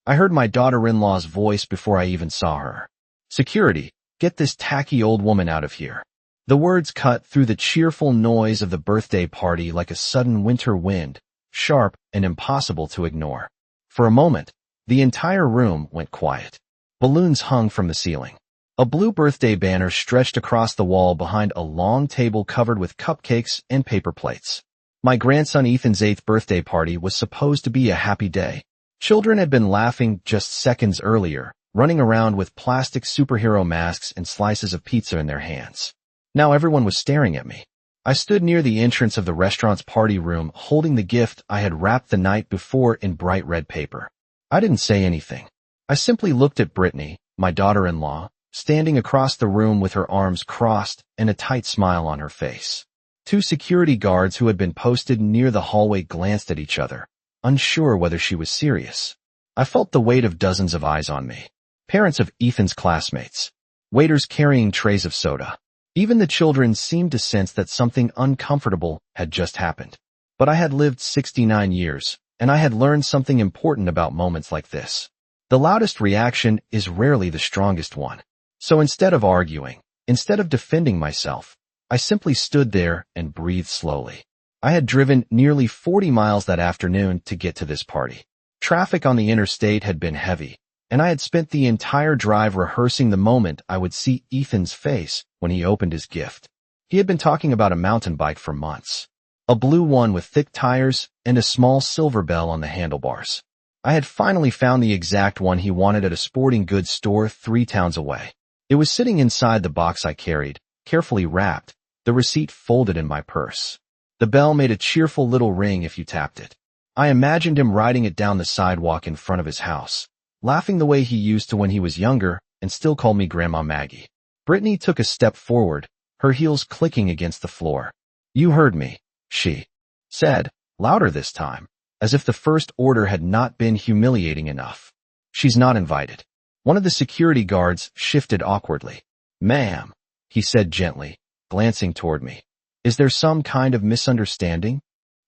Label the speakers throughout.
Speaker 1: I heard my daughter-in-law's voice before I even saw her. "Security, get this tacky old woman out of here." The words cut through the cheerful noise of the birthday party like a sudden winter wind, sharp and impossible to ignore. For a moment, the entire room went quiet. Balloons hung from the ceiling. A blue birthday banner stretched across the wall behind a long table covered with cupcakes and paper plates. My grandson Ethan's 8th birthday party was supposed to be a happy day. Children had been laughing just seconds earlier, running around with plastic superhero masks and slices of pizza in their hands. Now everyone was staring at me. I stood near the entrance of the restaurant's party room, holding the gift I had wrapped the night before in bright red paper. I didn't say anything. I simply looked at Brittany, my daughter-in-law, standing across the room with her arms crossed and a tight smile on her face. Two security guards who had been posted near the hallway glanced at each other, unsure whether she was serious. I felt the weight of dozens of eyes on me. Parents of Ethan's classmates. Waiters carrying trays of soda. Even the children seemed to sense that something uncomfortable had just happened. But I had lived 69 years, and I had learned something important about moments like this. The loudest reaction is rarely the strongest one. So instead of arguing, instead of defending myself, I simply stood there and breathed slowly. I had driven nearly 40 miles that afternoon to get to this party. Traffic on the interstate had been heavy, and I had spent the entire drive rehearsing the moment I would see Ethan's face when he opened his gift. He had been talking about a mountain bike for months. A blue one with thick tires and a small silver bell on the handlebars. I had finally found the exact one he wanted at a sporting goods store 3 towns away. It was sitting inside the box I carried, carefully wrapped, the receipt folded in my purse. The bell made a cheerful little ring if you tapped it. I imagined him riding it down the sidewalk in front of his house, laughing the way he used to when he was younger and still called me Grandma Maggie. Brittany took a step forward, her heels clicking against the floor. "You heard me," she said, louder this time, as if the first order had not been humiliating enough. "She's not invited." One of the security guards shifted awkwardly. "Ma'am," he said gently, glancing toward me. "Is there some kind of misunderstanding?"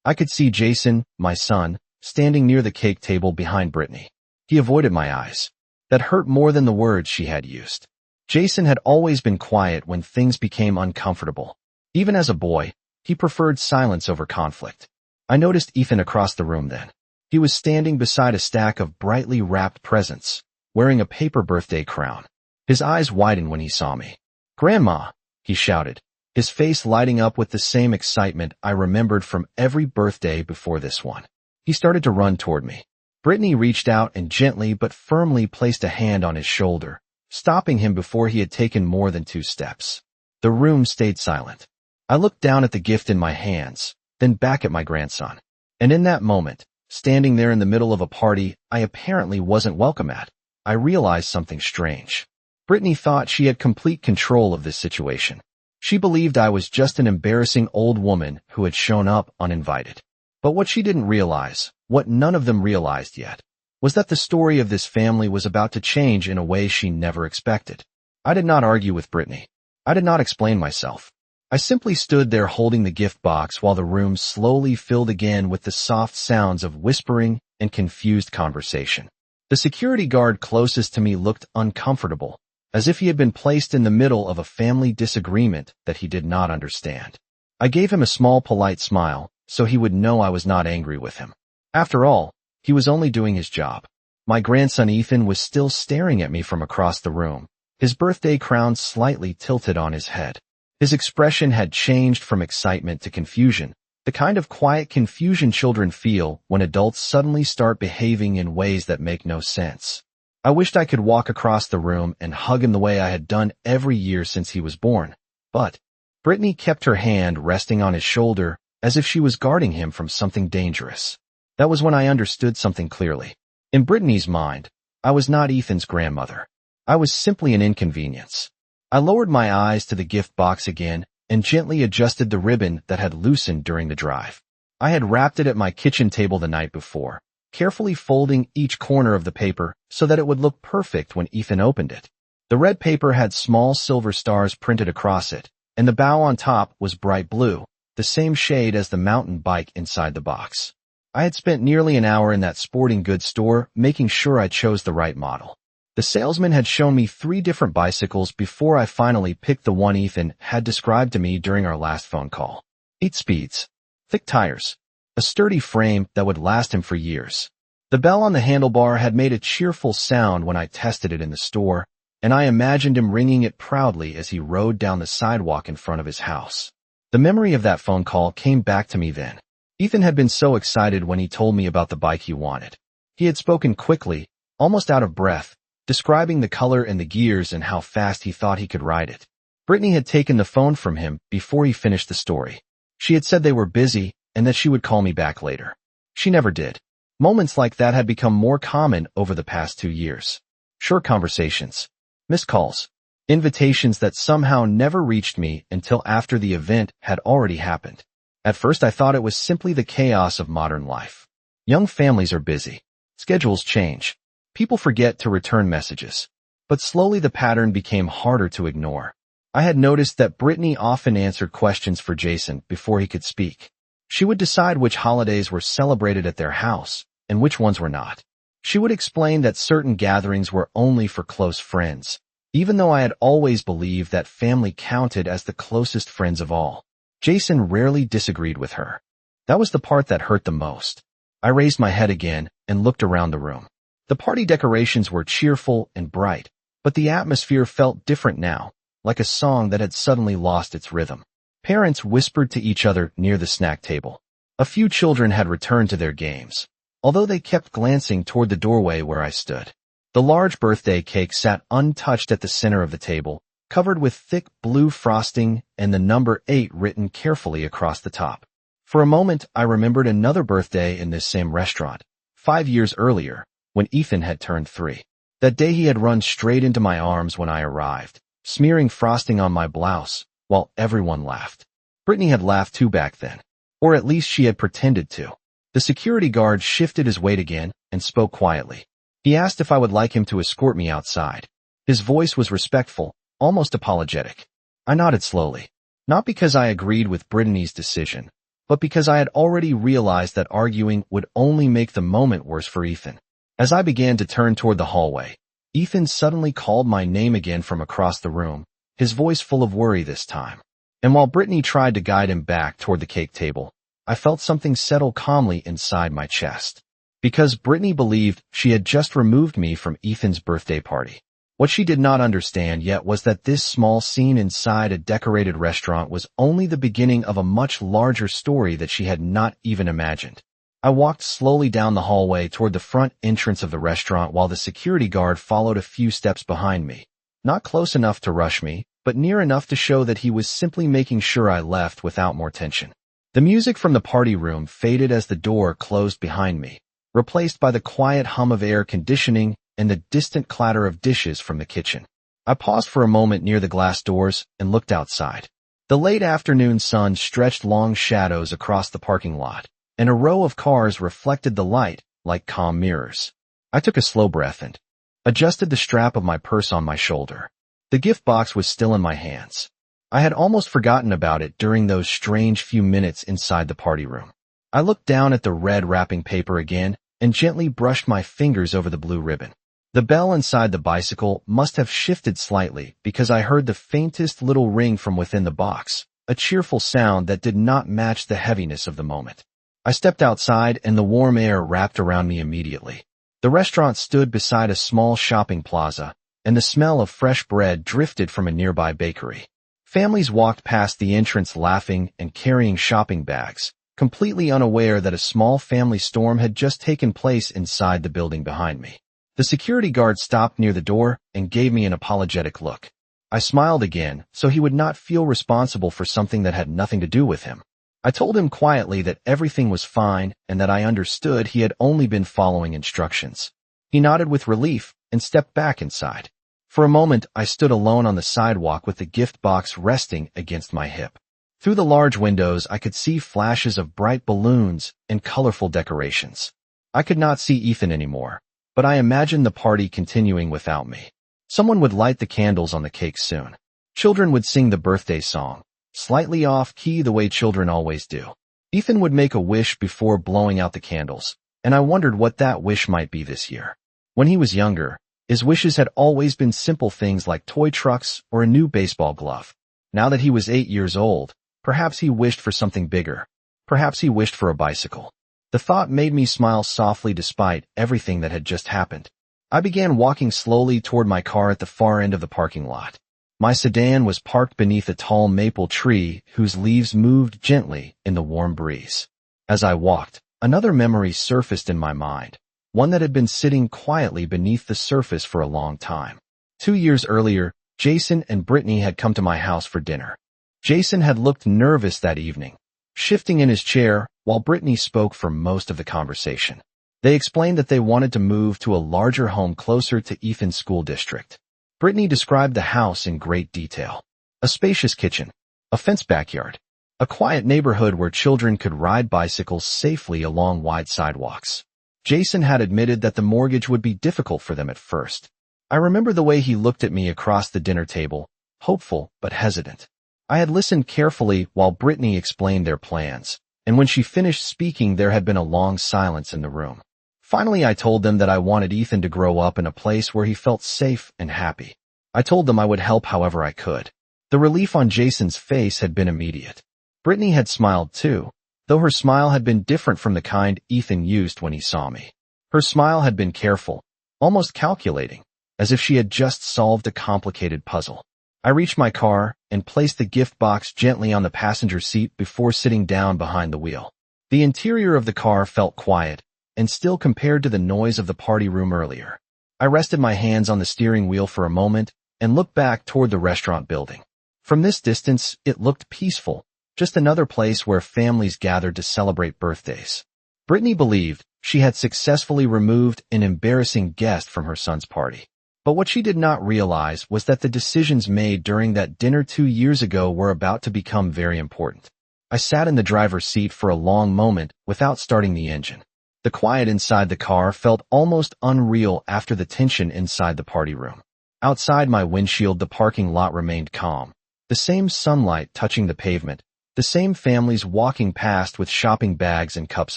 Speaker 1: I could see Jason, my son, standing near the cake table behind Brittany. He avoided my eyes. That hurt more than the words she had used. Jason had always been quiet when things became uncomfortable. Even as a boy, he preferred silence over conflict. I noticed Ethan across the room then. He was standing beside a stack of brightly wrapped presents, wearing a paper birthday crown. His eyes widened when he saw me. "Grandma," he shouted, his face lighting up with the same excitement I remembered from every birthday before this one. He started to run toward me. Brittany reached out and gently but firmly placed a hand on his shoulder, stopping him before he had taken more than 2 steps. The room stayed silent. I looked down at the gift in my hands, then back at my grandson. And in that moment, standing there in the middle of a party I apparently wasn't welcome at, I realized something strange. Brittany thought she had complete control of this situation. She believed I was just an embarrassing old woman who had shown up uninvited. But what she didn't realize, what none of them realized yet, was that the story of this family was about to change in a way she never expected. I did not argue with Brittany. I did not explain myself. I simply stood there holding the gift box while the room slowly filled again with the soft sounds of whispering and confused conversation. The security guard closest to me looked uncomfortable, as if he had been placed in the middle of a family disagreement that he did not understand. I gave him a small polite smile, so he would know I was not angry with him. After all, he was only doing his job. My grandson Ethan was still staring at me from across the room, his birthday crown slightly tilted on his head. His expression had changed from excitement to confusion, the kind of quiet confusion children feel when adults suddenly start behaving in ways that make no sense. I wished I could walk across the room and hug him the way I had done every year since he was born, but Brittany kept her hand resting on his shoulder as if she was guarding him from something dangerous. That was when I understood something clearly. In Brittany's mind, I was not Ethan's grandmother. I was simply an inconvenience. I lowered my eyes to the gift box again and gently adjusted the ribbon that had loosened during the drive. I had wrapped it at my kitchen table the night before, carefully folding each corner of the paper so that it would look perfect when Ethan opened it. The red paper had small silver stars printed across it, and the bow on top was bright blue, the same shade as the mountain bike inside the box. I had spent nearly an hour in that sporting goods store making sure I chose the right model. The salesman had shown me 3 different bicycles before I finally picked the one Ethan had described to me during our last phone call. 8 speeds, thick tires, a sturdy frame that would last him for years. The bell on the handlebar had made a cheerful sound when I tested it in the store, and I imagined him ringing it proudly as he rode down the sidewalk in front of his house. The memory of that phone call came back to me then. Ethan had been so excited when he told me about the bike he wanted. He had spoken quickly, almost out of breath, describing the color and the gears and how fast he thought he could ride it. Brittany had taken the phone from him before he finished the story. She had said they were busy and that she would call me back later. She never did. Moments like that had become more common over the past 2 years. Short conversations, missed calls, invitations that somehow never reached me until after the event had already happened. At first I thought it was simply the chaos of modern life. Young families are busy. Schedules change. People forget to return messages. But slowly the pattern became harder to ignore. I had noticed that Brittany often answered questions for Jason before he could speak. She would decide which holidays were celebrated at their house and which ones were not. She would explain that certain gatherings were only for close friends, even though I had always believed that family counted as the closest friends of all. Jason rarely disagreed with her. That was the part that hurt the most. I raised my head again and looked around the room. The party decorations were cheerful and bright, but the atmosphere felt different now, like a song that had suddenly lost its rhythm. Parents whispered to each other near the snack table. A few children had returned to their games, although they kept glancing toward the doorway where I stood. The large birthday cake sat untouched at the center of the table, covered with thick blue frosting and the number 8 written carefully across the top. For a moment, I remembered another birthday in this same restaurant, 5 years earlier, when Ethan had turned 3. That day he had run straight into my arms when I arrived, smearing frosting on my blouse, while everyone laughed. Brittany had laughed too back then, or at least she had pretended to. The security guard shifted his weight again and spoke quietly. He asked if I would like him to escort me outside. His voice was respectful, almost apologetic. I nodded slowly, not because I agreed with Brittany's decision, but because I had already realized that arguing would only make the moment worse for Ethan. As I began to turn toward the hallway, Ethan suddenly called my name again from across the room, his voice full of worry this time. And while Brittany tried to guide him back toward the cake table, I felt something settle calmly inside my chest. Because Brittany believed she had just removed me from Ethan's birthday party. What she did not understand yet was that this small scene inside a decorated restaurant was only the beginning of a much larger story that she had not even imagined. I walked slowly down the hallway toward the front entrance of the restaurant while the security guard followed a few steps behind me. Not close enough to rush me, but near enough to show that he was simply making sure I left without more tension. The music from the party room faded as the door closed behind me, replaced by the quiet hum of air conditioning and the distant clatter of dishes from the kitchen. I paused for a moment near the glass doors and looked outside. The late afternoon sun stretched long shadows across the parking lot, and a row of cars reflected the light like calm mirrors. I took a slow breath and adjusted the strap of my purse on my shoulder. The gift box was still in my hands. I had almost forgotten about it during those strange few minutes inside the party room. I looked down at the red wrapping paper again and gently brushed my fingers over the blue ribbon. The bell inside the bicycle must have shifted slightly because I heard the faintest little ring from within the box, a cheerful sound that did not match the heaviness of the moment. I stepped outside and the warm air wrapped around me immediately. The restaurant stood beside a small shopping plaza, and the smell of fresh bread drifted from a nearby bakery. Families walked past the entrance laughing and carrying shopping bags, completely unaware that a small family storm had just taken place inside the building behind me. The security guard stopped near the door and gave me an apologetic look. I smiled again so he would not feel responsible for something that had nothing to do with him. I told him quietly that everything was fine and that I understood he had only been following instructions. He nodded with relief and stepped back inside. For a moment, I stood alone on the sidewalk with the gift box resting against my hip. Through the large windows, I could see flashes of bright balloons and colorful decorations. I could not see Ethan anymore, but I imagined the party continuing without me. Someone would light the candles on the cake soon. Children would sing the birthday song, slightly off-key the way children always do. Ethan would make a wish before blowing out the candles, and I wondered what that wish might be this year. When he was younger, his wishes had always been simple things like toy trucks or a new baseball glove. Now that he was 8 years old, perhaps he wished for something bigger. Perhaps he wished for a bicycle. The thought made me smile softly despite everything that had just happened. I began walking slowly toward my car at the far end of the parking lot. My sedan was parked beneath a tall maple tree whose leaves moved gently in the warm breeze. As I walked, another memory surfaced in my mind, one that had been sitting quietly beneath the surface for a long time. 2 years earlier, Jason and Brittany had come to my house for dinner. Jason had looked nervous that evening, shifting in his chair while Brittany spoke for most of the conversation. They explained that they wanted to move to a larger home closer to Ethan's school district. Brittany described the house in great detail. A spacious kitchen, a fenced backyard, a quiet neighborhood where children could ride bicycles safely along wide sidewalks. Jason had admitted that the mortgage would be difficult for them at first. I remember the way he looked at me across the dinner table, hopeful but hesitant. I had listened carefully while Brittany explained their plans, and when she finished speaking there had been a long silence in the room. Finally, I told them that I wanted Ethan to grow up in a place where he felt safe and happy. I told them I would help however I could. The relief on Jason's face had been immediate. Brittany had smiled too, though her smile had been different from the kind Ethan used when he saw me. Her smile had been careful, almost calculating, as if she had just solved a complicated puzzle. I reached my car and placed the gift box gently on the passenger seat before sitting down behind the wheel. The interior of the car felt quiet and still compared to the noise of the party room earlier. I rested my hands on the steering wheel for a moment and looked back toward the restaurant building. From this distance, it looked peaceful, just another place where families gathered to celebrate birthdays. Brittany believed she had successfully removed an embarrassing guest from her son's party. But what she did not realize was that the decisions made during that dinner 2 years ago were about to become very important. I sat in the driver's seat for a long moment without starting the engine. The quiet inside the car felt almost unreal after the tension inside the party room. Outside my windshield, the parking lot remained calm. The same sunlight touching the pavement, the same families walking past with shopping bags and cups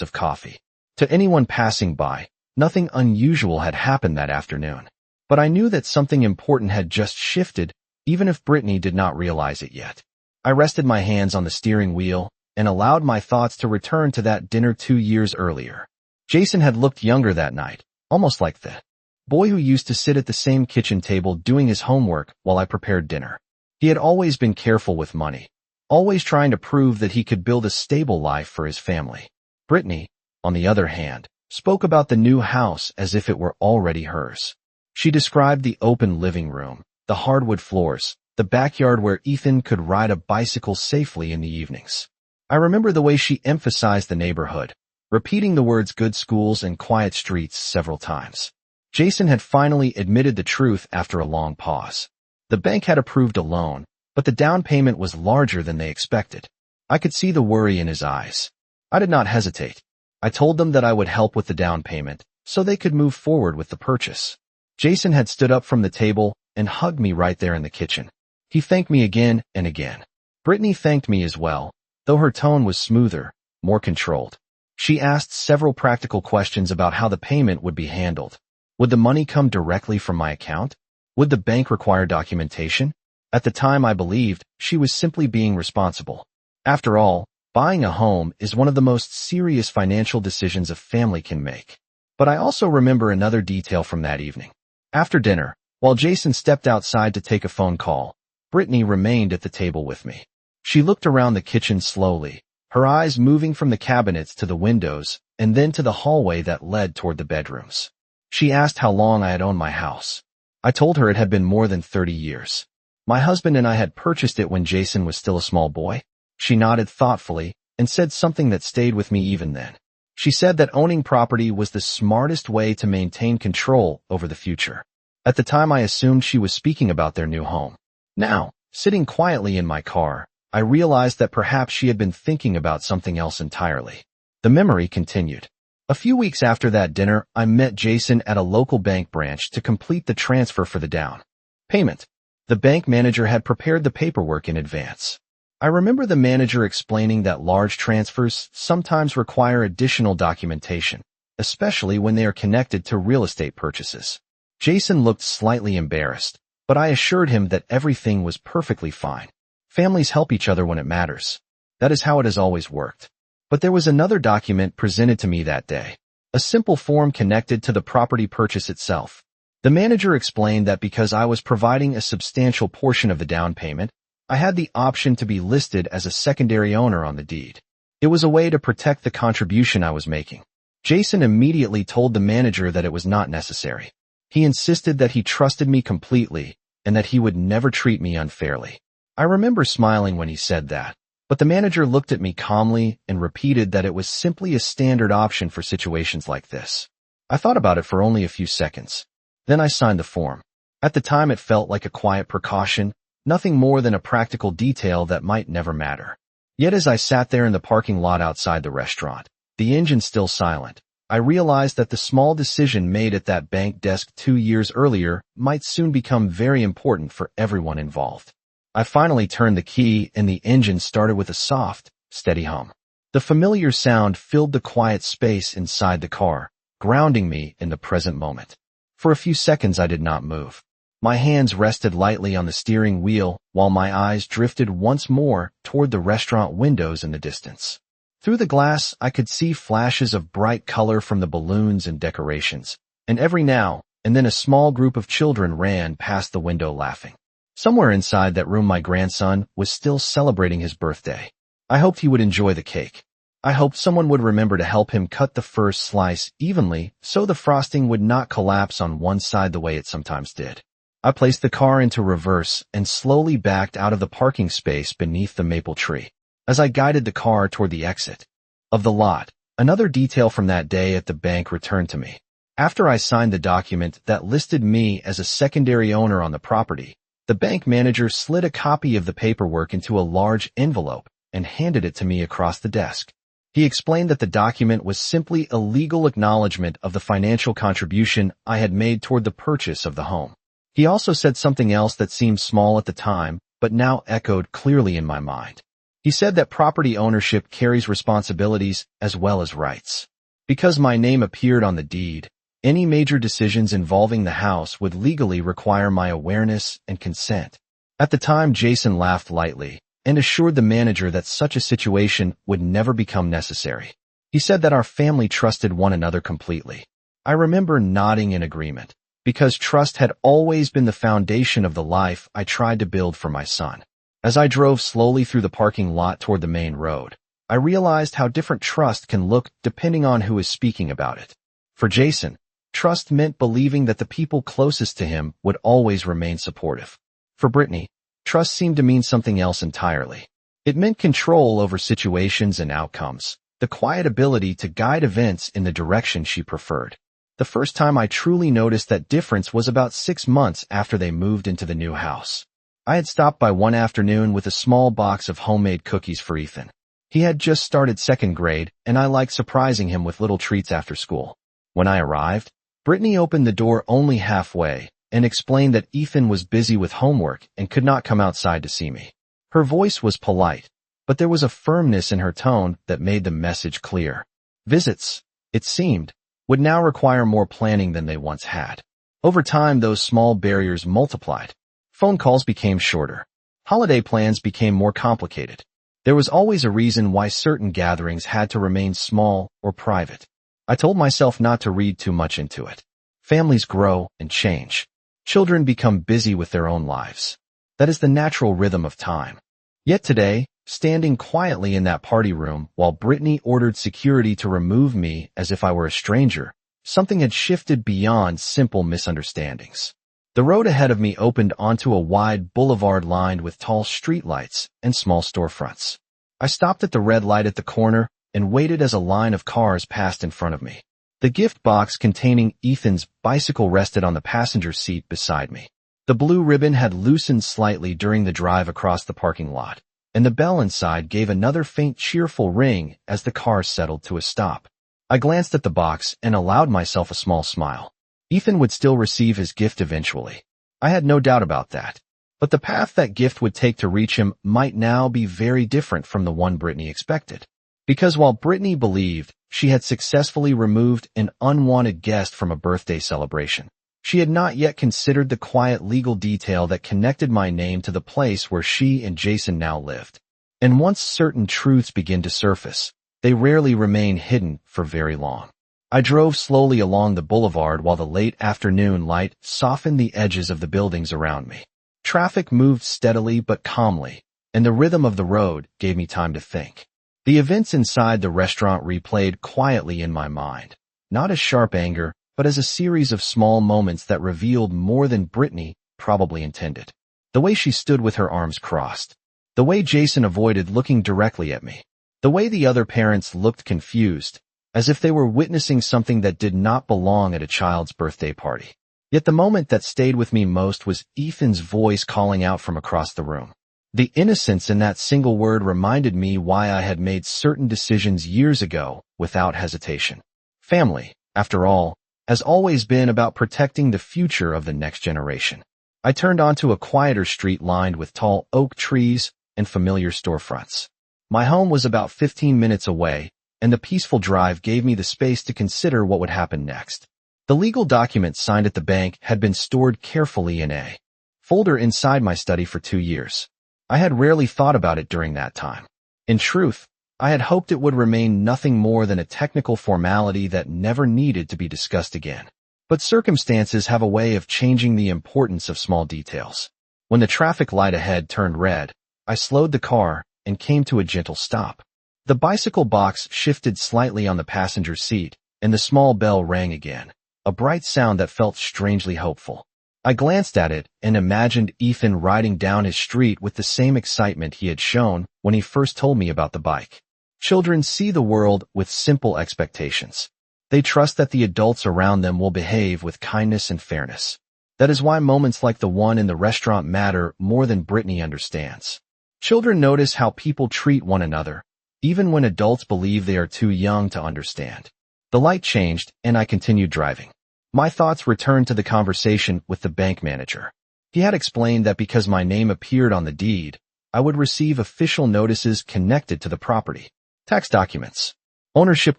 Speaker 1: of coffee. To anyone passing by, nothing unusual had happened that afternoon. But I knew that something important had just shifted, even if Brittany did not realize it yet. I rested my hands on the steering wheel and allowed my thoughts to return to that dinner 2 years earlier. Jason had looked younger that night, almost like the boy who used to sit at the same kitchen table doing his homework while I prepared dinner. He had always been careful with money, always trying to prove that he could build a stable life for his family. Brittany, on the other hand, spoke about the new house as if it were already hers. She described the open living room, the hardwood floors, the backyard where Ethan could ride a bicycle safely in the evenings. I remember the way she emphasized the neighborhood, repeating the words good schools and quiet streets several times. Jason had finally admitted the truth after a long pause. The bank had approved a loan, but the down payment was larger than they expected. I could see the worry in his eyes. I did not hesitate. I told them that I would help with the down payment, so they could move forward with the purchase. Jason had stood up from the table and hugged me right there in the kitchen. He thanked me again and again. Brittany thanked me as well, though her tone was smoother, more controlled. She asked several practical questions about how the payment would be handled. Would the money come directly from my account? Would the bank require documentation? At the time, I believed she was simply being responsible. After all, buying a home is one of the most serious financial decisions a family can make. But I also remember another detail from that evening. After dinner, while Jason stepped outside to take a phone call, Brittany remained at the table with me. She looked around the kitchen slowly, her eyes moving from the cabinets to the windows and then to the hallway that led toward the bedrooms. She asked how long I had owned my house. I told her it had been more than 30 years. My husband and I had purchased it when Jason was still a small boy. She nodded thoughtfully and said something that stayed with me even then. She said that owning property was the smartest way to maintain control over the future. At the time, I assumed she was speaking about their new home. Now, sitting quietly in my car, I realized that perhaps she had been thinking about something else entirely. The memory continued. A few weeks after that dinner, I met Jason at a local bank branch to complete the transfer for the down payment. The bank manager had prepared the paperwork in advance. I remember the manager explaining that large transfers sometimes require additional documentation, especially when they are connected to real estate purchases. Jason looked slightly embarrassed, but I assured him that everything was perfectly fine. Families help each other when it matters. That is how it has always worked. But there was another document presented to me that day. A simple form connected to the property purchase itself. The manager explained that because I was providing a substantial portion of the down payment, I had the option to be listed as a secondary owner on the deed. It was a way to protect the contribution I was making. Jason immediately told the manager that it was not necessary. He insisted that he trusted me completely and that he would never treat me unfairly. I remember smiling when he said that, but the manager looked at me calmly and repeated that it was simply a standard option for situations like this. I thought about it for only a few seconds. Then I signed the form. At the time it felt like a quiet precaution, nothing more than a practical detail that might never matter. Yet as I sat there in the parking lot outside the restaurant, the engine still silent, I realized that the small decision made at that bank desk 2 years earlier might soon become very important for everyone involved. I finally turned the key and the engine started with a soft, steady hum. The familiar sound filled the quiet space inside the car, grounding me in the present moment. For a few seconds I did not move. My hands rested lightly on the steering wheel while my eyes drifted once more toward the restaurant windows in the distance. Through the glass, I could see flashes of bright color from the balloons and decorations, and every now and then a small group of children ran past the window laughing. Somewhere inside that room my grandson was still celebrating his birthday. I hoped he would enjoy the cake. I hoped someone would remember to help him cut the first slice evenly so the frosting would not collapse on one side the way it sometimes did. I placed the car into reverse and slowly backed out of the parking space beneath the maple tree. As I guided the car toward the exit of the lot, another detail from that day at the bank returned to me. After I signed the document that listed me as a secondary owner on the property, the bank manager slid a copy of the paperwork into a large envelope and handed it to me across the desk. He explained that the document was simply a legal acknowledgement of the financial contribution I had made toward the purchase of the home. He also said something else that seemed small at the time, but now echoed clearly in my mind. He said that property ownership carries responsibilities as well as rights. Because my name appeared on the deed, any major decisions involving the house would legally require my awareness and consent. At the time, Jason laughed lightly and assured the manager that such a situation would never become necessary. He said that our family trusted one another completely. I remember nodding in agreement, because trust had always been the foundation of the life I tried to build for my son. As I drove slowly through the parking lot toward the main road, I realized how different trust can look depending on who is speaking about it. For Jason, trust meant believing that the people closest to him would always remain supportive. For Brittany, trust seemed to mean something else entirely. It meant control over situations and outcomes, the quiet ability to guide events in the direction she preferred. The first time I truly noticed that difference was about 6 months after they moved into the new house. I had stopped by one afternoon with a small box of homemade cookies for Ethan. He had just started 2nd grade, and I liked surprising him with little treats after school. When I arrived, Brittany opened the door only halfway and explained that Ethan was busy with homework and could not come outside to see me. Her voice was polite, but there was a firmness in her tone that made the message clear. Visits, it seemed, would now require more planning than they once had. Over time, those small barriers multiplied. Phone calls became shorter. Holiday plans became more complicated. There was always a reason why certain gatherings had to remain small or private. I told myself not to read too much into it. Families grow and change. Children become busy with their own lives. That is the natural rhythm of time. Yet today, standing quietly in that party room while Brittany ordered security to remove me as if I were a stranger, something had shifted beyond simple misunderstandings. The road ahead of me opened onto a wide boulevard lined with tall streetlights and small storefronts. I stopped at the red light at the corner and waited as a line of cars passed in front of me. The gift box containing Ethan's bicycle rested on the passenger seat beside me. The blue ribbon had loosened slightly during the drive across the parking lot, and the bell inside gave another faint cheerful ring as the car settled to a stop. I glanced at the box and allowed myself a small smile. Ethan would still receive his gift eventually. I had no doubt about that. But the path that gift would take to reach him might now be very different from the one Brittany expected. Because while Brittany believed she had successfully removed an unwanted guest from a birthday celebration, she had not yet considered the quiet legal detail that connected my name to the place where she and Jason now lived. And once certain truths begin to surface, they rarely remain hidden for very long. I drove slowly along the boulevard while the late afternoon light softened the edges of the buildings around me. Traffic moved steadily but calmly, and the rhythm of the road gave me time to think. The events inside the restaurant replayed quietly in my mind, not as sharp anger, but as a series of small moments that revealed more than Brittany probably intended. The way she stood with her arms crossed. The way Jason avoided looking directly at me. The way the other parents looked confused, as if they were witnessing something that did not belong at a child's birthday party. Yet the moment that stayed with me most was Ethan's voice calling out from across the room. The innocence in that single word reminded me why I had made certain decisions years ago without hesitation. Family, after all, has always been about protecting the future of the next generation. I turned onto a quieter street lined with tall oak trees and familiar storefronts. My home was about 15 minutes away, and the peaceful drive gave me the space to consider what would happen next. The legal documents signed at the bank had been stored carefully in a folder inside my study for 2 years. I had rarely thought about it during that time. In truth, I had hoped it would remain nothing more than a technical formality that never needed to be discussed again. But circumstances have a way of changing the importance of small details. When the traffic light ahead turned red, I slowed the car and came to a gentle stop. The bicycle box shifted slightly on the passenger seat, and the small bell rang again, a bright sound that felt strangely hopeful. I glanced at it and imagined Ethan riding down his street with the same excitement he had shown when he first told me about the bike. Children see the world with simple expectations. They trust that the adults around them will behave with kindness and fairness. That is why moments like the one in the restaurant matter more than Brittany understands. Children notice how people treat one another, even when adults believe they are too young to understand. The light changed, and I continued driving. My thoughts returned to the conversation with the bank manager. He had explained that because my name appeared on the deed, I would receive official notices connected to the property, tax documents, ownership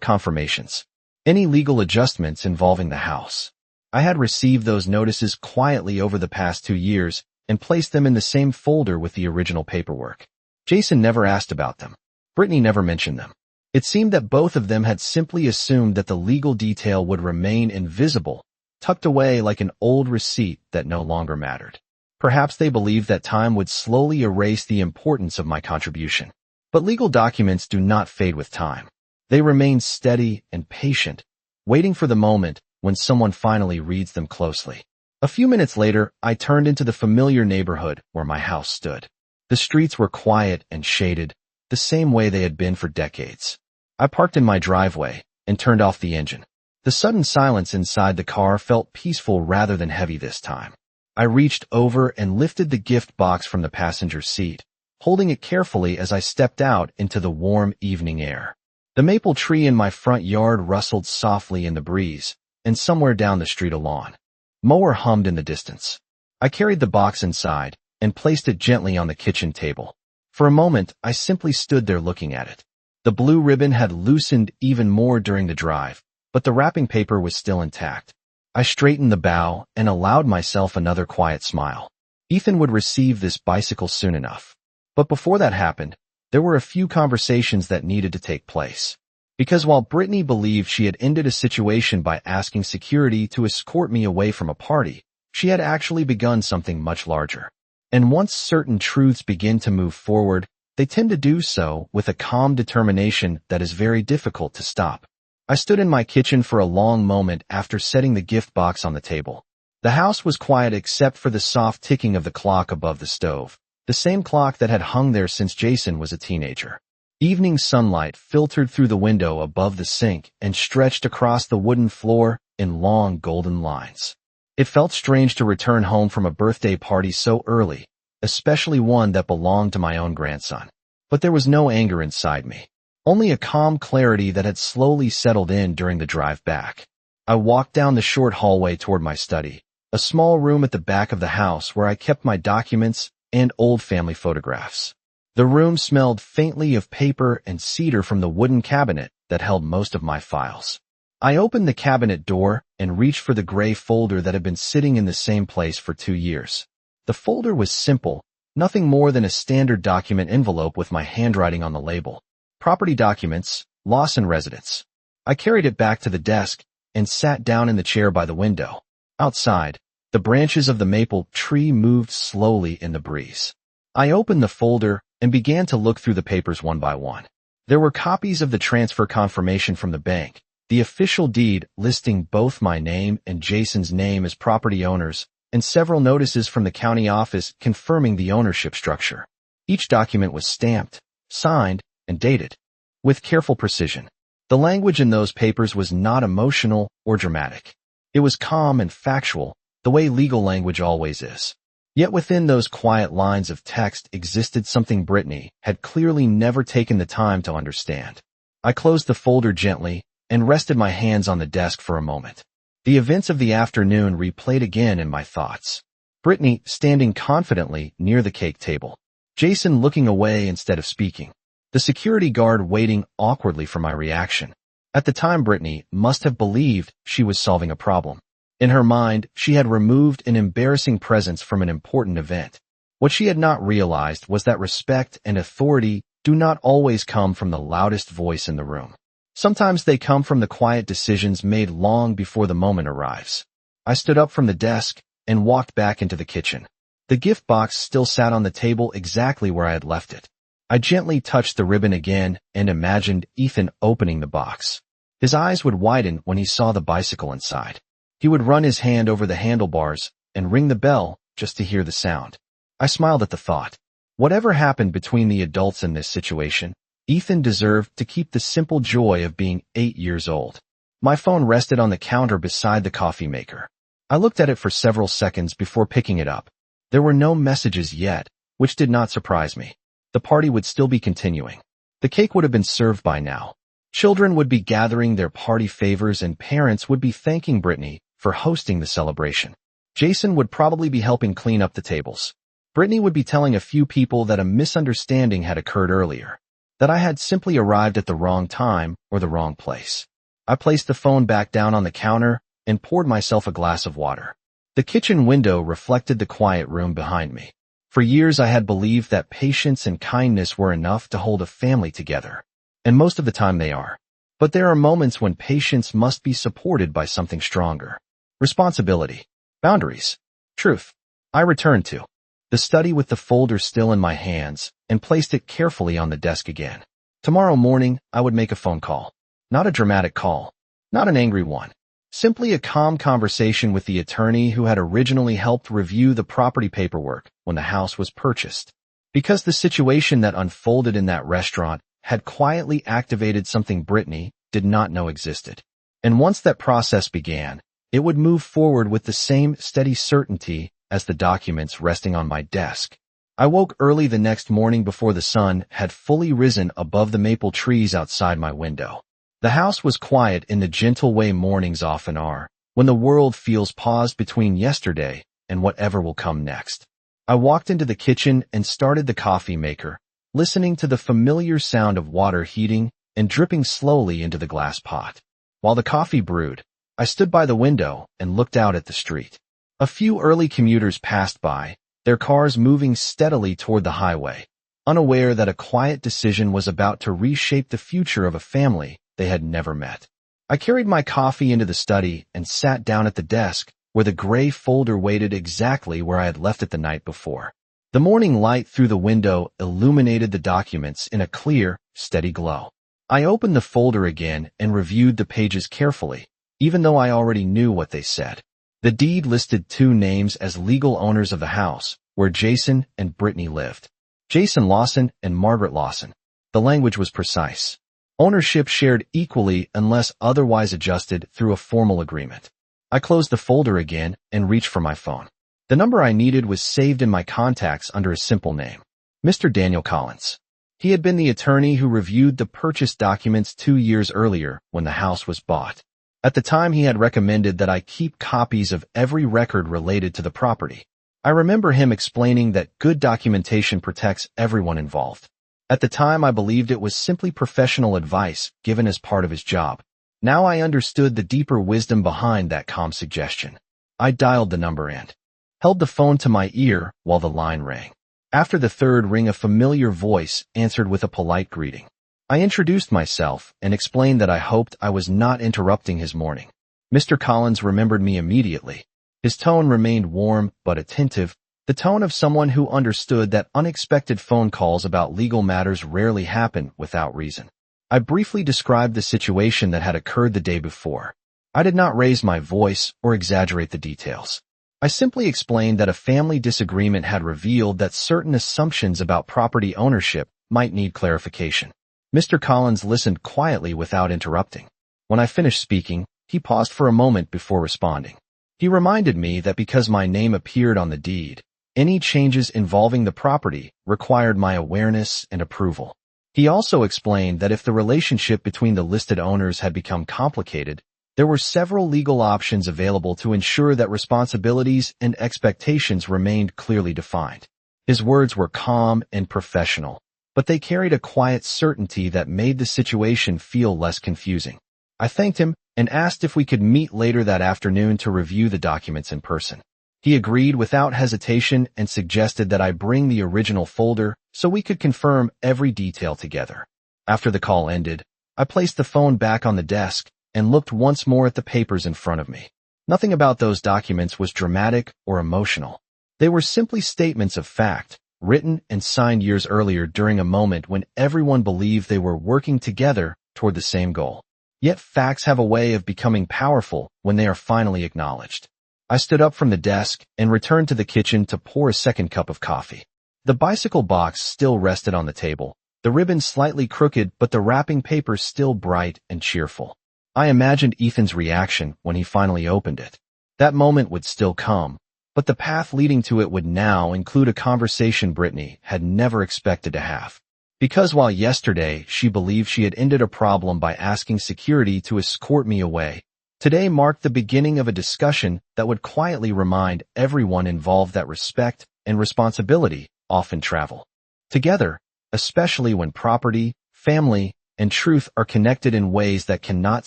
Speaker 1: confirmations, any legal adjustments involving the house. I had received those notices quietly over the past 2 years and placed them in the same folder with the original paperwork. Jason never asked about them. Brittany never mentioned them. It seemed that both of them had simply assumed that the legal detail would remain invisible, tucked away like an old receipt that no longer mattered. Perhaps they believed that time would slowly erase the importance of my contribution. But legal documents do not fade with time. They remain steady and patient, waiting for the moment when someone finally reads them closely. A few minutes later, I turned into the familiar neighborhood where my house stood. The streets were quiet and shaded, the same way they had been for decades. I parked in my driveway and turned off the engine. The sudden silence inside the car felt peaceful rather than heavy this time. I reached over and lifted the gift box from the passenger seat, holding it carefully as I stepped out into the warm evening air. The maple tree in my front yard rustled softly in the breeze, and somewhere down the street a lawn mower hummed in the distance. I carried the box inside and placed it gently on the kitchen table. For a moment, I simply stood there looking at it. The blue ribbon had loosened even more during the drive, but the wrapping paper was still intact. I straightened the bow and allowed myself another quiet smile. Ethan would receive this bicycle soon enough. But before that happened, there were a few conversations that needed to take place. Because while Brittany believed she had ended a situation by asking security to escort me away from a party, she had actually begun something much larger. And once certain truths begin to move forward, they tend to do so with a calm determination that is very difficult to stop. I stood in my kitchen for a long moment after setting the gift box on the table. The house was quiet except for the soft ticking of the clock above the stove, the same clock that had hung there since Jason was a teenager. Evening sunlight filtered through the window above the sink and stretched across the wooden floor in long golden lines. It felt strange to return home from a birthday party so early, especially one that belonged to my own grandson. But there was no anger inside me, only a calm clarity that had slowly settled in during the drive back. I walked down the short hallway toward my study, a small room at the back of the house where I kept my documents and old family photographs. The room smelled faintly of paper and cedar from the wooden cabinet that held most of my files. I opened the cabinet door and reached for the gray folder that had been sitting in the same place for 2 years. The folder was simple, nothing more than a standard document envelope with my handwriting on the label. Property documents, loss and residence. I carried it back to the desk and sat down in the chair by the window. Outside, the branches of the maple tree moved slowly in the breeze. I opened the folder and began to look through the papers one by one. There were copies of the transfer confirmation from the bank, the official deed listing both my name and Jason's name as property owners, and several notices from the county office confirming the ownership structure. Each document was stamped, signed, and dated with careful precision. The language in those papers was not emotional or dramatic. It was calm and factual, the way legal language always is. Yet within those quiet lines of text existed something Brittany had clearly never taken the time to understand. I closed the folder gently and rested my hands on the desk for a moment. The events of the afternoon replayed again in my thoughts. Brittany standing confidently near the cake table. Jason looking away instead of speaking. The security guard waiting awkwardly for my reaction. At the time, Brittany must have believed she was solving a problem. In her mind, she had removed an embarrassing presence from an important event. What she had not realized was that respect and authority do not always come from the loudest voice in the room. Sometimes they come from the quiet decisions made long before the moment arrives. I stood up from the desk and walked back into the kitchen. The gift box still sat on the table exactly where I had left it. I gently touched the ribbon again and imagined Ethan opening the box. His eyes would widen when he saw the bicycle inside. He would run his hand over the handlebars and ring the bell just to hear the sound. I smiled at the thought. Whatever happened between the adults in this situation, Ethan deserved to keep the simple joy of being 8 years old. My phone rested on the counter beside the coffee maker. I looked at it for several seconds before picking it up. There were no messages yet, which did not surprise me. The party would still be continuing. The cake would have been served by now. Children would be gathering their party favors and parents would be thanking Brittany for hosting the celebration. Jason would probably be helping clean up the tables. Brittany would be telling a few people that a misunderstanding had occurred earlier, that I had simply arrived at the wrong time or the wrong place. I placed the phone back down on the counter and poured myself a glass of water. The kitchen window reflected the quiet room behind me. For years I had believed that patience and kindness were enough to hold a family together, and most of the time they are. But there are moments when patience must be supported by something stronger. Responsibility, boundaries, truth. I returned to the study with the folder still in my hands and placed it carefully on the desk again. Tomorrow morning I would make a phone call. Not a dramatic call, not an angry one. Simply a calm conversation with the attorney who had originally helped review the property paperwork when the house was purchased. Because the situation that unfolded in that restaurant had quietly activated something Brittany did not know existed. And once that process began, it would move forward with the same steady certainty as the documents resting on my desk. I woke early the next morning before the sun had fully risen above the maple trees outside my window. The house was quiet in the gentle way mornings often are, when the world feels paused between yesterday and whatever will come next. I walked into the kitchen and started the coffee maker, listening to the familiar sound of water heating and dripping slowly into the glass pot. While the coffee brewed, I stood by the window and looked out at the street. A few early commuters passed by, their cars moving steadily toward the highway, unaware that a quiet decision was about to reshape the future of a family they had never met. I carried my coffee into the study and sat down at the desk where the gray folder waited exactly where I had left it the night before. The morning light through the window illuminated the documents in a clear, steady glow. I opened the folder again and reviewed the pages carefully, even though I already knew what they said. The deed listed 2 names as legal owners of the house, where Jason and Brittany lived. Jason Lawson and Margaret Lawson. The language was precise. Ownership shared equally unless otherwise adjusted through a formal agreement. I closed the folder again and reached for my phone. The number I needed was saved in my contacts under a simple name. Mr. Daniel Collins. He had been the attorney who reviewed the purchase documents 2 years earlier when the house was bought. At the time, he had recommended that I keep copies of every record related to the property. I remember him explaining that good documentation protects everyone involved. At the time, I believed it was simply professional advice given as part of his job. Now I understood the deeper wisdom behind that calm suggestion. I dialed the number and held the phone to my ear while the line rang. After the third ring, a familiar voice answered with a polite greeting. I introduced myself and explained that I hoped I was not interrupting his morning. Mr. Collins remembered me immediately. His tone remained warm but attentive, the tone of someone who understood that unexpected phone calls about legal matters rarely happen without reason. I briefly described the situation that had occurred the day before. I did not raise my voice or exaggerate the details. I simply explained that a family disagreement had revealed that certain assumptions about property ownership might need clarification. Mr. Collins listened quietly without interrupting. When I finished speaking, he paused for a moment before responding. He reminded me that because my name appeared on the deed, any changes involving the property required my awareness and approval. He also explained that if the relationship between the listed owners had become complicated, there were several legal options available to ensure that responsibilities and expectations remained clearly defined. His words were calm and professional, but they carried a quiet certainty that made the situation feel less confusing. I thanked him and asked if we could meet later that afternoon to review the documents in person. He agreed without hesitation and suggested that I bring the original folder so we could confirm every detail together. After the call ended, I placed the phone back on the desk and looked once more at the papers in front of me. Nothing about those documents was dramatic or emotional. They were simply statements of fact, written and signed years earlier during a moment when everyone believed they were working together toward the same goal. Yet facts have a way of becoming powerful when they are finally acknowledged. I stood up from the desk and returned to the kitchen to pour a second cup of coffee. The bicycle box still rested on the table, the ribbon slightly crooked but the wrapping paper still bright and cheerful. I imagined Ethan's reaction when he finally opened it. That moment would still come, but the path leading to it would now include a conversation Brittany had never expected to have. Because while yesterday she believed she had ended a problem by asking security to escort me away, today marked the beginning of a discussion that would quietly remind everyone involved that respect and responsibility often travel together, especially when property, family, and truth are connected in ways that cannot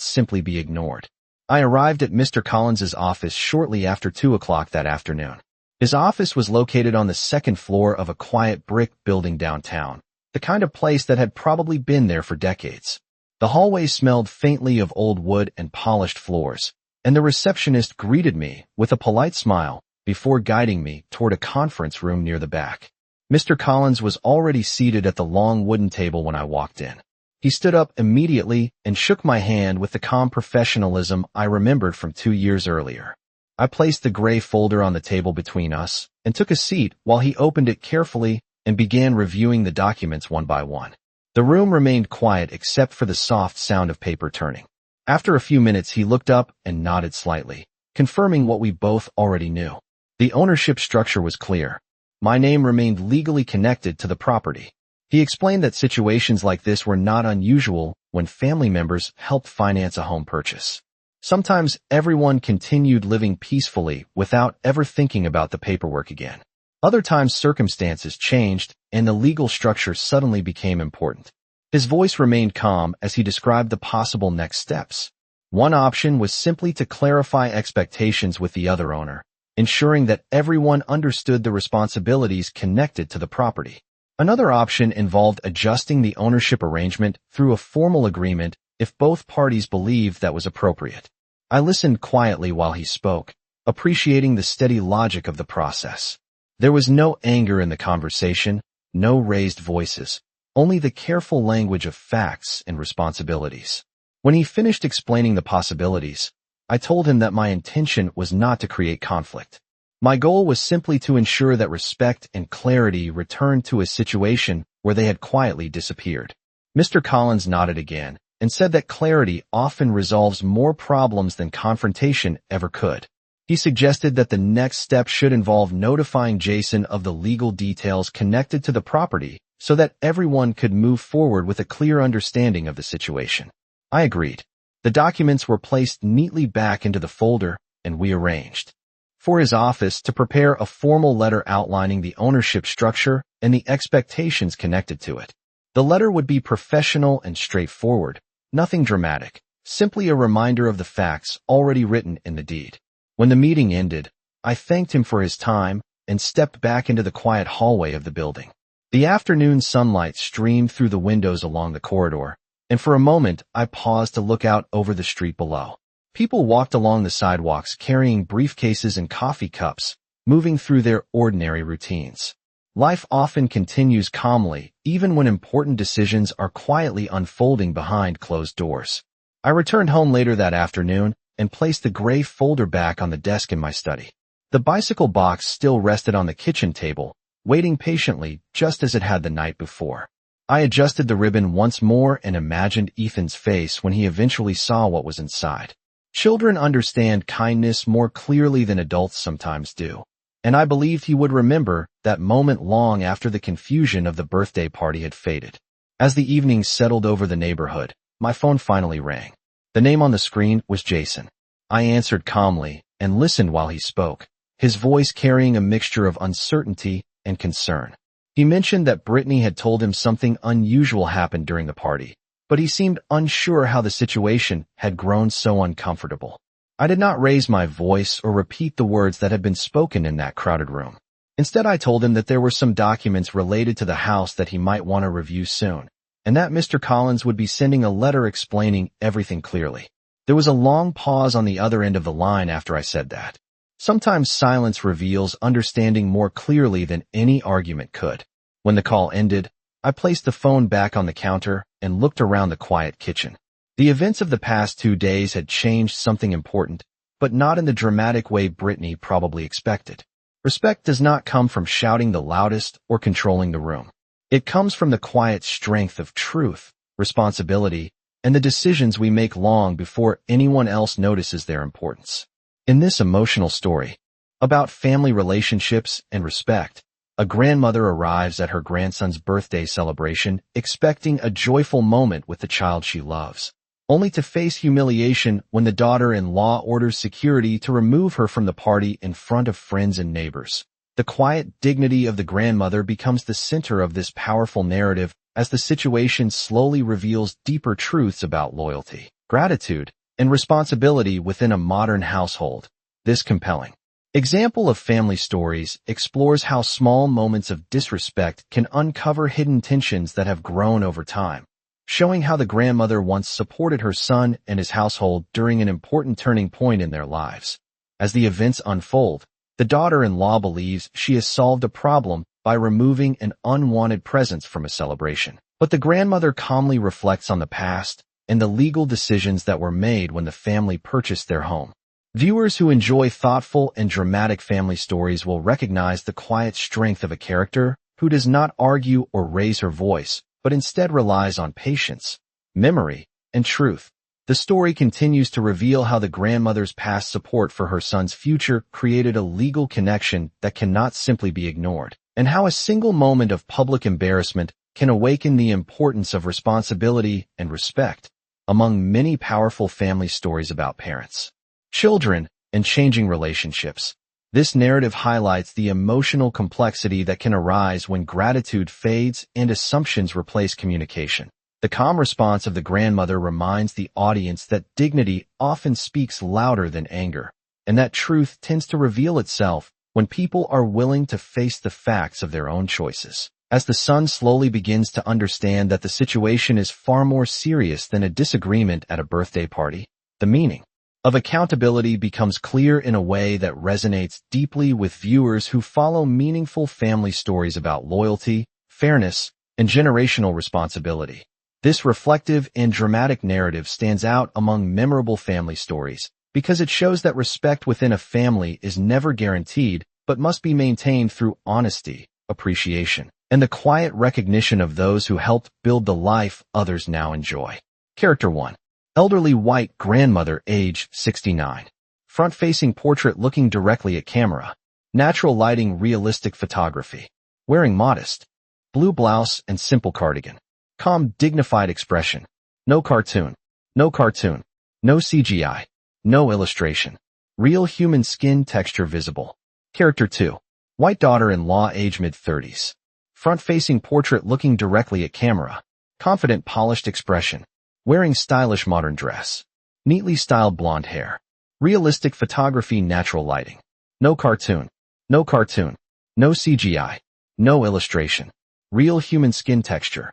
Speaker 1: simply be ignored. I arrived at Mr. Collins's office shortly after 2 o'clock that afternoon. His office was located on the second floor of a quiet brick building downtown, the kind of place that had probably been there for decades. The hallway smelled faintly of old wood and polished floors, and the receptionist greeted me with a polite smile before guiding me toward a conference room near the back. Mr. Collins was already seated at the long wooden table when I walked in. He stood up immediately and shook my hand with the calm professionalism I remembered from 2 years earlier. I placed the gray folder on the table between us and took a seat while he opened it carefully and began reviewing the documents one by one. The room remained quiet except for the soft sound of paper turning. After a few minutes, he looked up and nodded slightly, confirming what we both already knew. The ownership structure was clear. My name remained legally connected to the property. He explained that situations like this were not unusual when family members helped finance a home purchase. Sometimes everyone continued living peacefully without ever thinking about the paperwork again. Other times circumstances changed and the legal structure suddenly became important. His voice remained calm as he described the possible next steps. One option was simply to clarify expectations with the other owner, ensuring that everyone understood the responsibilities connected to the property. Another option involved adjusting the ownership arrangement through a formal agreement if both parties believed that was appropriate. I listened quietly while he spoke, appreciating the steady logic of the process. There was no anger in the conversation, no raised voices, only the careful language of facts and responsibilities. When he finished explaining the possibilities, I told him that my intention was not to create conflict. My goal was simply to ensure that respect and clarity returned to a situation where they had quietly disappeared. Mr. Collins nodded again and said that clarity often resolves more problems than confrontation ever could. He suggested that the next step should involve notifying Jason of the legal details connected to the property so that everyone could move forward with a clear understanding of the situation. I agreed. The documents were placed neatly back into the folder, and we arranged for his office to prepare a formal letter outlining the ownership structure and the expectations connected to it. The letter would be professional and straightforward, nothing dramatic, simply a reminder of the facts already written in the deed. When the meeting ended, I thanked him for his time and stepped back into the quiet hallway of the building. The afternoon sunlight streamed through the windows along the corridor, and for a moment I paused to look out over the street below. People walked along the sidewalks carrying briefcases and coffee cups, moving through their ordinary routines. Life often continues calmly, even when important decisions are quietly unfolding behind closed doors. I returned home later that afternoon and placed the gray folder back on the desk in my study. The bicycle box still rested on the kitchen table, waiting patiently just as it had the night before. I adjusted the ribbon once more and imagined Ethan's face when he eventually saw what was inside. Children understand kindness more clearly than adults sometimes do, and I believed he would remember that moment long after the confusion of the birthday party had faded. As the evening settled over the neighborhood, my phone finally rang. The name on the screen was Jason. I answered calmly and listened while he spoke, his voice carrying a mixture of uncertainty and concern. He mentioned that Brittany had told him something unusual happened during the party, but he seemed unsure how the situation had grown so uncomfortable. I did not raise my voice or repeat the words that had been spoken in that crowded room. Instead, I told him that there were some documents related to the house that he might want to review soon, and that Mr. Collins would be sending a letter explaining everything clearly. There was a long pause on the other end of the line after I said that. Sometimes silence reveals understanding more clearly than any argument could. When the call ended, I placed the phone back on the counter and looked around the quiet kitchen. The events of the past 2 days had changed something important, but not in the dramatic way Brittany probably expected. Respect does not come from shouting the loudest or controlling the room. It comes from the quiet strength of truth, responsibility, and the decisions we make long before anyone else notices their importance. In this emotional story, about family relationships and respect, a grandmother arrives at her grandson's birthday celebration expecting a joyful moment with the child she loves, only to face humiliation when the daughter-in-law orders security to remove her from the party in front of friends and neighbors. The quiet dignity of the grandmother becomes the center of this powerful narrative as the situation slowly reveals deeper truths about loyalty, gratitude, and responsibility within a modern household. This compelling example of family stories explores how small moments of disrespect can uncover hidden tensions that have grown over time, showing how the grandmother once supported her son and his household during an important turning point in their lives. As the events unfold, the daughter-in-law believes she has solved a problem by removing an unwanted presence from a celebration. But the grandmother calmly reflects on the past and the legal decisions that were made when the family purchased their home. Viewers who enjoy thoughtful and dramatic family stories will recognize the quiet strength of a character who does not argue or raise her voice, but instead relies on patience, memory, and truth. The story continues to reveal how the grandmother's past support for her son's future created a legal connection that cannot simply be ignored, and how a single moment of public embarrassment can awaken the importance of responsibility and respect among many powerful family stories about parents, children, and changing relationships. This narrative highlights the emotional complexity that can arise when gratitude fades and assumptions replace communication. The calm response of the grandmother reminds the audience that dignity often speaks louder than anger, and that truth tends to reveal itself when people are willing to face the facts of their own choices. As the son slowly begins to understand that the situation is far more serious than a disagreement at a birthday party, the meaning of accountability becomes clear in a way that resonates deeply with viewers who follow meaningful family stories about loyalty, fairness, and generational responsibility. This reflective and dramatic narrative stands out among memorable family stories because it shows that respect within a family is never guaranteed but must be maintained through honesty, appreciation, and the quiet recognition of those who helped build the life others now enjoy. Character 1. Elderly white grandmother, age 69. Front-facing portrait looking directly at camera. Natural lighting, realistic photography. Wearing modest blue blouse and simple cardigan. Calm, dignified expression. No cartoon. No cartoon. No CGI. No illustration. Real human skin texture visible. Character 2. White daughter-in-law age mid-30s. Front-facing portrait looking directly at camera. Confident polished expression. Wearing stylish modern dress. Neatly styled blonde hair. Realistic photography natural lighting. No cartoon. No cartoon. No CGI. No illustration. Real human skin texture.